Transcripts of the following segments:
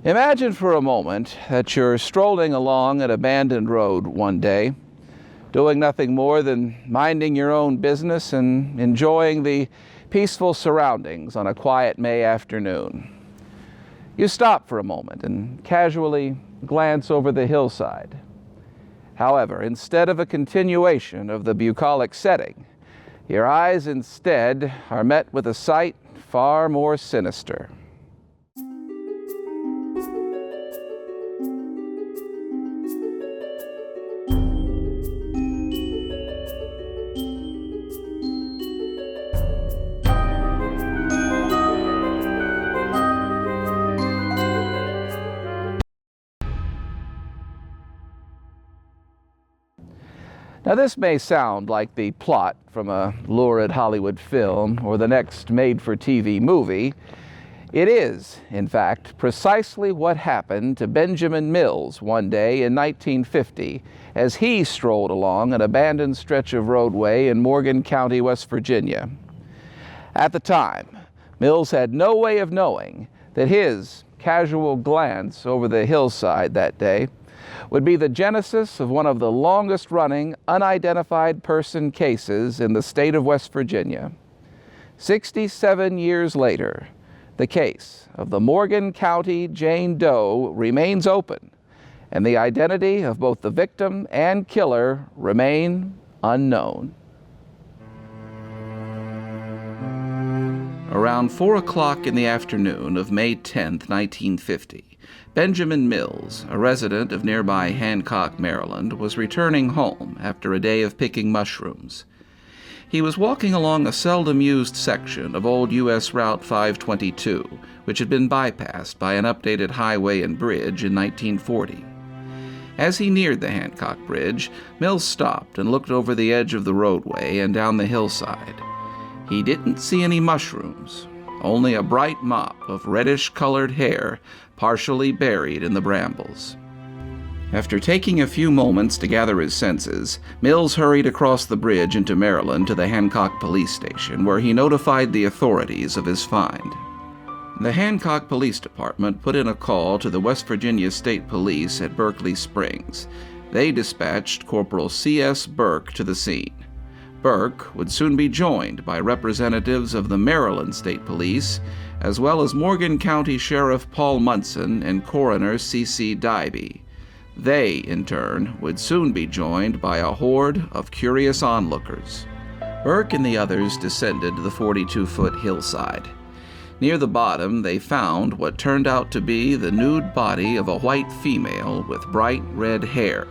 Imagine for a moment that you're strolling along an abandoned road one day, doing nothing more than minding your own business and enjoying the peaceful surroundings on a quiet May afternoon. You stop for a moment and casually glance over the hillside. However, instead of a continuation of the bucolic setting, your eyes instead are met with a sight far more sinister. Now, this may sound like the plot from a lurid Hollywood film or the next made-for-TV movie. It is, in fact, precisely what happened to Benjamin Mills one day in 1950 as he strolled along an abandoned stretch of roadway in Morgan County, West Virginia. At the time, Mills had no way of knowing that his casual glance over the hillside that day would be the genesis of one of the longest-running unidentified person cases in the state of West Virginia. 67 years later, the case of the Morgan County Jane Doe remains open, and the identity of both the victim and killer remain unknown. Around 4 o'clock in the afternoon of May 10, 1950, Benjamin Mills, a resident of nearby Hancock, Maryland, was returning home after a day of picking mushrooms. He was walking along a seldom-used section of old U.S. Route 522, which had been bypassed by an updated highway and bridge in 1940. As he neared the Hancock Bridge, Mills stopped and looked over the edge of the roadway and down the hillside. He didn't see any mushrooms, only a bright mop of reddish-colored hair partially buried in the brambles. After taking a few moments to gather his senses, Mills hurried across the bridge into Maryland to the Hancock Police Station, where he notified the authorities of his find. The Hancock Police Department put in a call to the West Virginia State Police at Berkeley Springs. They dispatched Corporal C.S. Burke to the scene. Burke would soon be joined by representatives of the Maryland State Police, as well as Morgan County Sheriff Paul Munson and Coroner C.C. Dybee. They, in turn, would soon be joined by a horde of curious onlookers. Burke and the others descended the 42-foot hillside. Near the bottom, they found what turned out to be the nude body of a white female with bright red hair.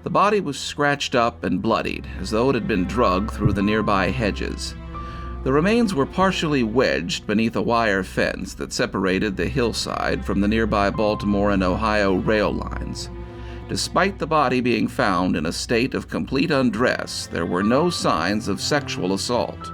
The body was scratched up and bloodied, as though it had been dragged through the nearby hedges. The remains were partially wedged beneath a wire fence that separated the hillside from the nearby Baltimore and Ohio rail lines. Despite the body being found in a state of complete undress, there were no signs of sexual assault.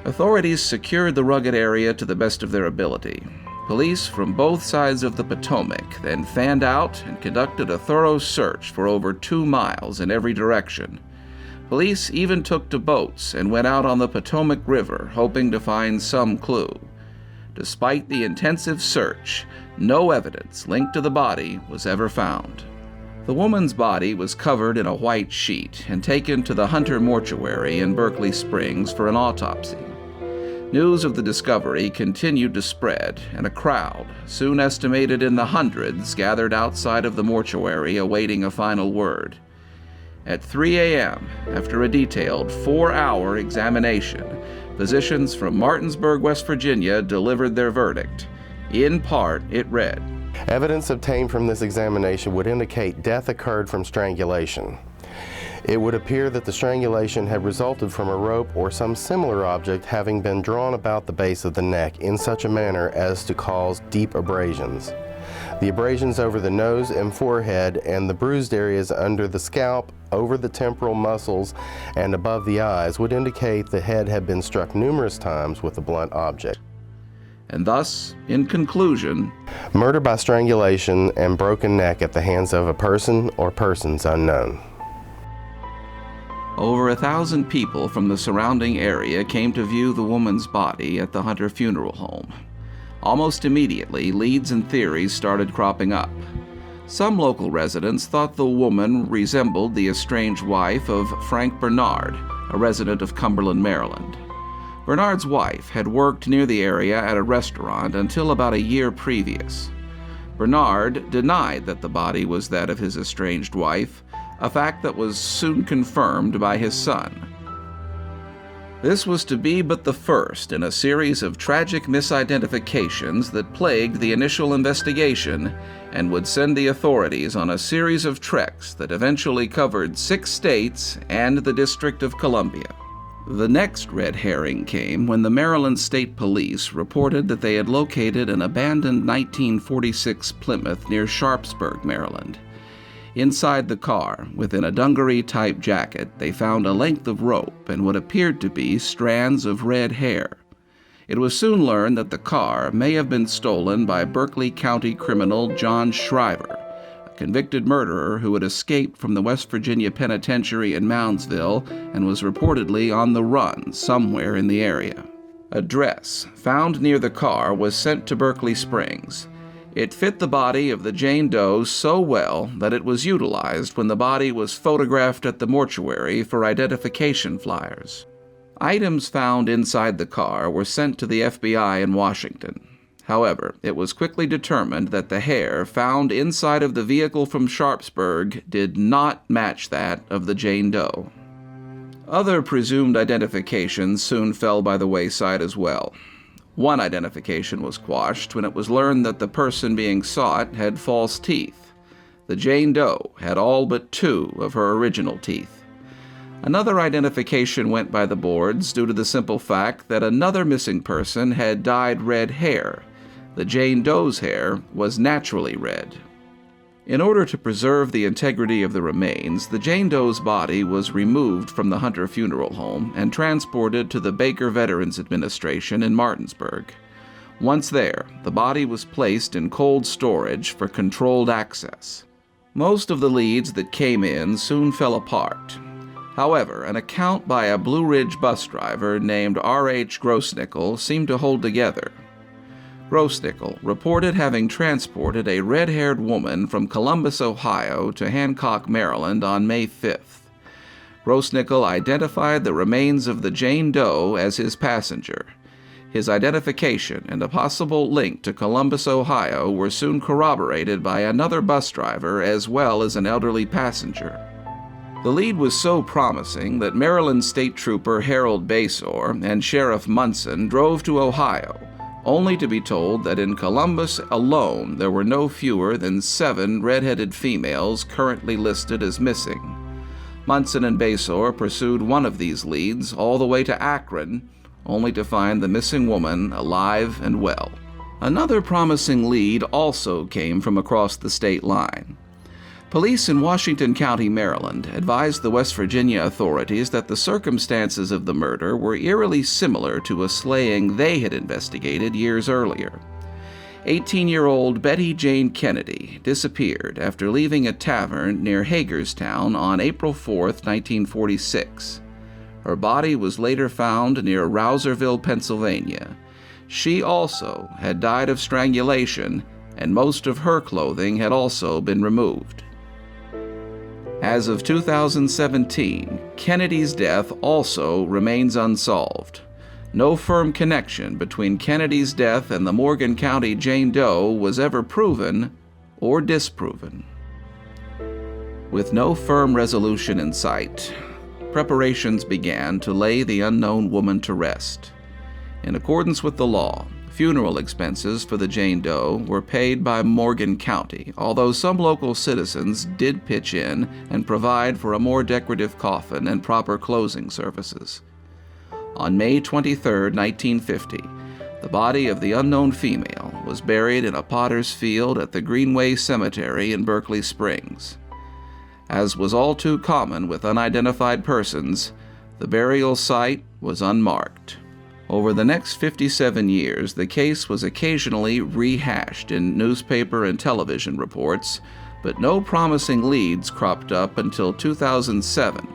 Authorities secured the rugged area to the best of their ability. Police from both sides of the Potomac then fanned out and conducted a thorough search for over 2 miles in every direction. Police even took to boats and went out on the Potomac River, hoping to find some clue. Despite the intensive search, no evidence linked to the body was ever found. The woman's body was covered in a white sheet and taken to the Hunter Mortuary in Berkeley Springs for an autopsy. News of the discovery continued to spread, and a crowd, soon estimated in the hundreds, gathered outside of the mortuary awaiting a final word. At 3 a.m., after a detailed 4-hour examination, physicians from Martinsburg, West Virginia, delivered their verdict. In part, it read, "Evidence obtained from this examination would indicate death occurred from strangulation. It would appear that the strangulation had resulted from a rope or some similar object having been drawn about the base of the neck in such a manner as to cause deep abrasions. The abrasions over the nose and forehead and the bruised areas under the scalp, over the temporal muscles, and above the eyes would indicate the head had been struck numerous times with a blunt object." And thus, in conclusion, murder by strangulation and broken neck at the hands of a person or persons unknown. over 1,000 people from the surrounding area came to view the woman's body at the Hunter Funeral Home. Almost immediately, leads and theories started cropping up. Some local residents thought the woman resembled the estranged wife of Frank Bernard, a resident of Cumberland, Maryland. Bernard's wife had worked near the area at a restaurant until about a year previous. Bernard denied that the body was that of his estranged wife, a fact that was soon confirmed by his son. This was to be but the first in a series of tragic misidentifications that plagued the initial investigation and would send the authorities on a series of treks that eventually covered 6 states and the District of Columbia. The next red herring came when the Maryland State Police reported that they had located an abandoned 1946 Plymouth near Sharpsburg, Maryland. Inside the car, within a dungaree-type jacket, they found a length of rope and what appeared to be strands of red hair. It was soon learned that the car may have been stolen by Berkeley County criminal John Shriver, a convicted murderer who had escaped from the West Virginia Penitentiary in Moundsville and was reportedly on the run somewhere in the area. A dress found near the car was sent to Berkeley Springs. It fit the body of the Jane Doe so well that it was utilized when the body was photographed at the mortuary for identification flyers. Items found inside the car were sent to the FBI in Washington. However, it was quickly determined that the hair found inside of the vehicle from Sharpsburg did not match that of the Jane Doe. Other presumed identifications soon fell by the wayside as well. One identification was quashed when it was learned that the person being sought had false teeth. The Jane Doe had all but 2 of her original teeth. Another identification went by the boards due to the simple fact that another missing person had dyed red hair. The Jane Doe's hair was naturally red. In order to preserve the integrity of the remains, the Jane Doe's body was removed from the Hunter Funeral Home and transported to the Baker Veterans Administration in Martinsburg. Once there, the body was placed in cold storage for controlled access. Most of the leads that came in soon fell apart. However, an account by a Blue Ridge bus driver named R.H. Grossnickel seemed to hold together. Grossnickel reported having transported a red-haired woman from Columbus, Ohio to Hancock, Maryland on May 5th. Grossnickel identified the remains of the Jane Doe as his passenger. His identification and a possible link to Columbus, Ohio were soon corroborated by another bus driver as well as an elderly passenger. The lead was so promising that Maryland State Trooper Harold Basor and Sheriff Munson drove to Ohio, only to be told that in Columbus alone there were no fewer than 7 red-headed females currently listed as missing. Munson and Basor pursued one of these leads all the way to Akron, only to find the missing woman alive and well. Another promising lead also came from across the state line. Police in Washington County, Maryland, advised the West Virginia authorities that the circumstances of the murder were eerily similar to a slaying they had investigated years earlier. 18-year-old Betty Jane Kennedy disappeared after leaving a tavern near Hagerstown on April 4, 1946. Her body was later found near Rouserville, Pennsylvania. She also had died of strangulation, and most of her clothing had also been removed. As of 2017, Kennedy's death also remains unsolved. No firm connection between Kennedy's death and the Morgan County Jane Doe was ever proven or disproven. With no firm resolution in sight, preparations began to lay the unknown woman to rest. In accordance with the law, funeral expenses for the Jane Doe were paid by Morgan County, although some local citizens did pitch in and provide for a more decorative coffin and proper closing services. On May 23, 1950, the body of the unknown female was buried in a potter's field at the Greenway Cemetery in Berkeley Springs. As was all too common with unidentified persons, the burial site was unmarked. Over the next 57 years, the case was occasionally rehashed in newspaper and television reports, but no promising leads cropped up until 2007.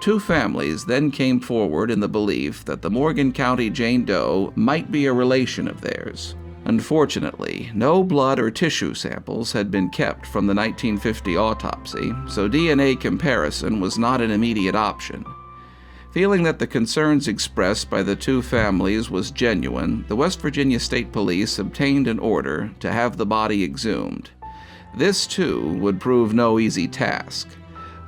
2 families then came forward in the belief that the Morgan County Jane Doe might be a relation of theirs. Unfortunately, no blood or tissue samples had been kept from the 1950 autopsy, so DNA comparison was not an immediate option. Feeling that the concerns expressed by the two families was genuine, the West Virginia State Police obtained an order to have the body exhumed. This, too, would prove no easy task.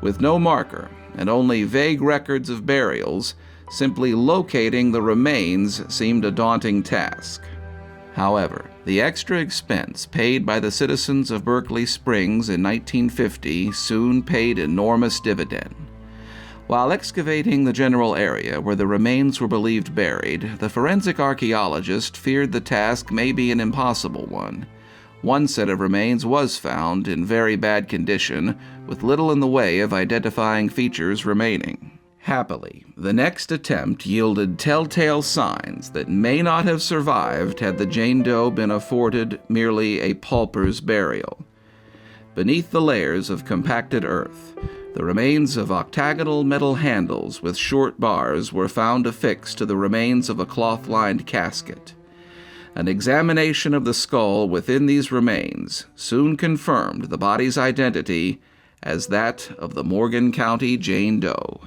With no marker and only vague records of burials, simply locating the remains seemed a daunting task. However, the extra expense paid by the citizens of Berkeley Springs in 1950 soon paid enormous dividend. While excavating the general area where the remains were believed buried, the forensic archaeologist feared the task may be an impossible one. One set of remains was found in very bad condition, with little in the way of identifying features remaining. Happily, the next attempt yielded telltale signs that may not have survived had the Jane Doe been afforded merely a pauper's burial. Beneath the layers of compacted earth, the remains of octagonal metal handles with short bars were found affixed to the remains of a cloth-lined casket. An examination of the skull within these remains soon confirmed the body's identity as that of the Morgan County Jane Doe.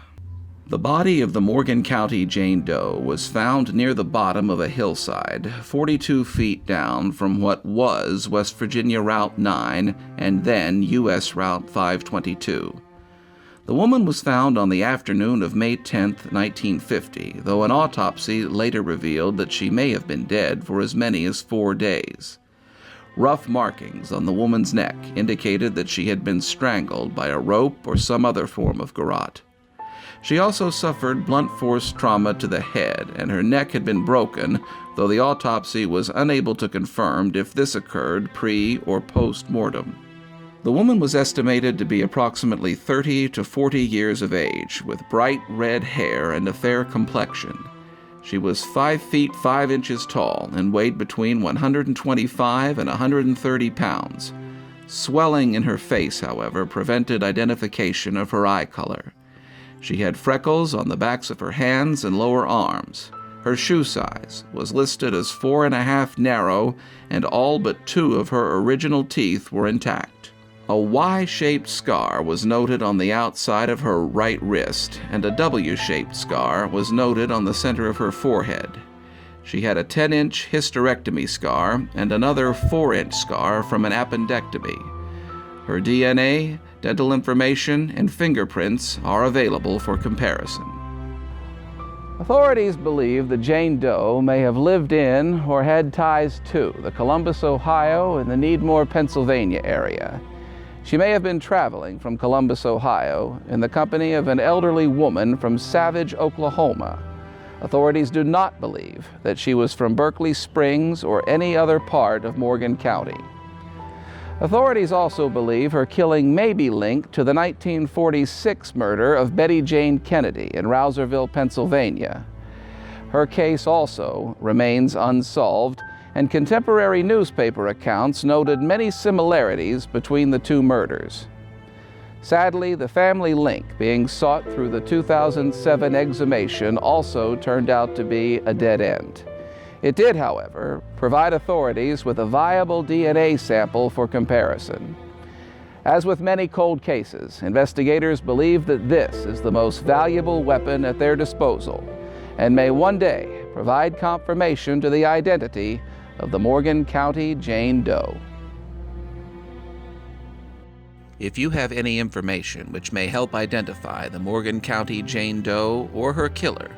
The body of the Morgan County Jane Doe was found near the bottom of a hillside, 42 feet down from what was West Virginia Route 9 and then U.S. Route 522. The woman was found on the afternoon of May 10, 1950, though an autopsy later revealed that she may have been dead for as many as 4 days. Rough markings on the woman's neck indicated that she had been strangled by a rope or some other form of garrote. She also suffered blunt force trauma to the head, and her neck had been broken, though the autopsy was unable to confirm if this occurred pre- or post-mortem. The woman was estimated to be approximately 30 to 40 years of age, with bright red hair and a fair complexion. She was 5 feet 5 inches tall and weighed between 125 and 130 pounds. Swelling in her face, however, prevented identification of her eye color. She had freckles on the backs of her hands and lower arms. Her shoe size was listed as 4.5 narrow, and all but 2 of her original teeth were intact. A Y-shaped scar was noted on the outside of her right wrist, and a W-shaped scar was noted on the center of her forehead. She had a 10-inch hysterectomy scar and another 4-inch scar from an appendectomy. Her DNA, dental information, and fingerprints are available for comparison. Authorities believe that Jane Doe may have lived in or had ties to the Columbus, Ohio, and the Needmore, Pennsylvania area. She may have been traveling from Columbus, Ohio, in the company of an elderly woman from Savage, Oklahoma. Authorities do not believe that she was from Berkeley Springs or any other part of Morgan County. Authorities also believe her killing may be linked to the 1946 murder of Betty Jane Kennedy in Rouserville, Pennsylvania. Her case also remains unsolved, and contemporary newspaper accounts noted many similarities between the two murders. Sadly, the family link being sought through the 2007 exhumation also turned out to be a dead end. It did, however, provide authorities with a viable DNA sample for comparison. As with many cold cases, investigators believe that this is the most valuable weapon at their disposal and may one day provide confirmation to the identity of the Morgan County Jane Doe. If you have any information which may help identify the Morgan County Jane Doe or her killer,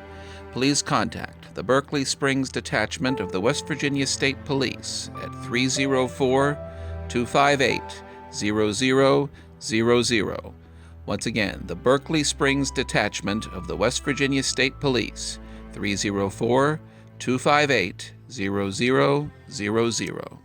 please contact the Berkeley Springs Detachment of the West Virginia State Police at 304-258-0000. Once again, the Berkeley Springs Detachment of the West Virginia State Police, 304-258-0000.